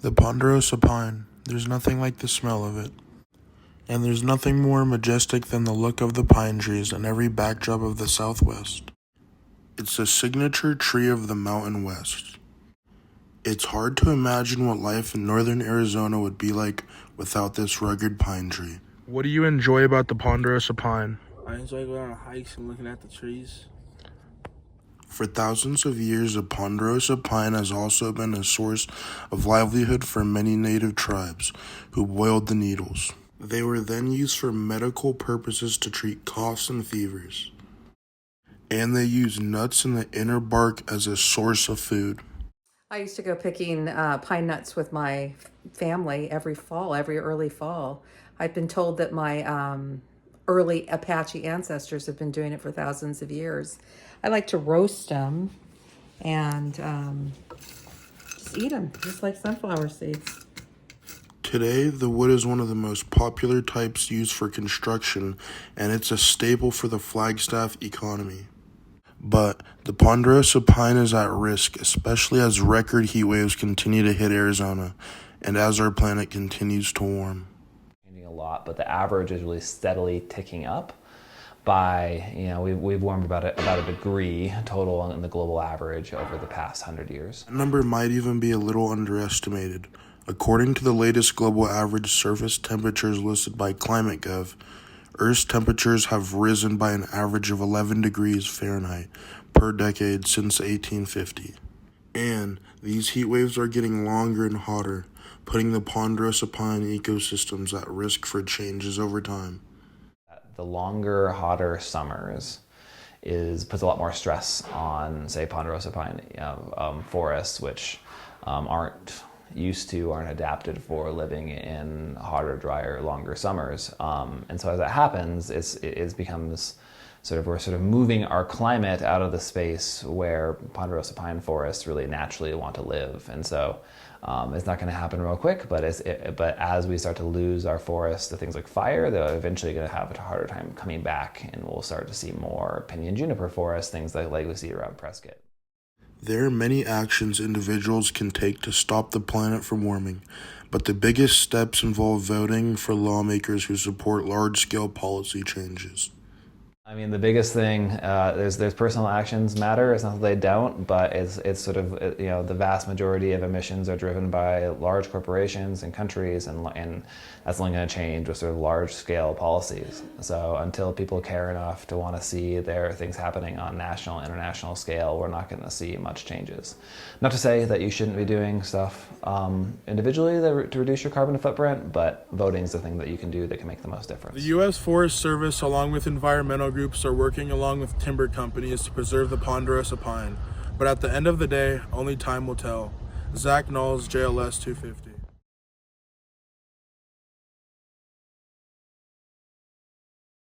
The Ponderosa pine, there's nothing like the smell of it. And there's nothing more majestic than the look of the pine trees in every backdrop of the Southwest. It's a signature tree of the Mountain West. It's hard to imagine what life in northern Arizona would be like without this rugged pine tree. What do you enjoy about the Ponderosa pine? I enjoy going on hikes and looking at the trees. For thousands of years, the Ponderosa pine has also been a source of livelihood for many native tribes who boiled the needles. They were then used for medical purposes to treat coughs and fevers. And they used nuts in the inner bark as a source of food. I used to go picking pine nuts with my family every early fall. I've been told that my early Apache ancestors have been doing it for thousands of years. I like to roast them and just eat them, just like sunflower seeds. Today, the wood is one of the most popular types used for construction, and it's a staple for the Flagstaff economy. But the Ponderosa pine is at risk, especially as record heat waves continue to hit Arizona, and as our planet continues to warm. A lot, but the average is really steadily ticking up. We've warmed about a degree total in the global average over the past 100 years. That number might even be a little underestimated. According to the latest global average surface temperatures listed by ClimateGov, Earth's temperatures have risen by an average of 11 degrees Fahrenheit per decade since 1850. And these heat waves are getting longer and hotter, putting the Ponderosa pine ecosystems at risk for changes over time. The longer, hotter summers puts a lot more stress on, say, Ponderosa pine forests, which aren't adapted for living in hotter, drier, longer summers. And so as that happens, it becomes we're moving our climate out of the space where Ponderosa pine forests really naturally want to live. And so it's not going to happen real quick, but as we start to lose our forests to things like fire, they're eventually going to have a harder time coming back, and we'll start to see more pinyon juniper forests, things like we see around Prescott. There are many actions individuals can take to stop the planet from warming, but the biggest steps involve voting for lawmakers who support large-scale policy changes. I mean, the biggest thing, there's personal actions matter. It's not that they don't, but it's the vast majority of emissions are driven by large corporations and countries, and that's only going to change with large-scale policies. So until people care enough to want to see there are things happening on national, international scale, we're not going to see much changes. Not to say that you shouldn't be doing stuff individually to reduce your carbon footprint, but voting is the thing that you can do that can make the most difference. The U.S. Forest Service, along with environmental groups, are working along with timber companies to preserve the Ponderosa pine. But at the end of the day, only time will tell. Zach Knowles, JLS 250.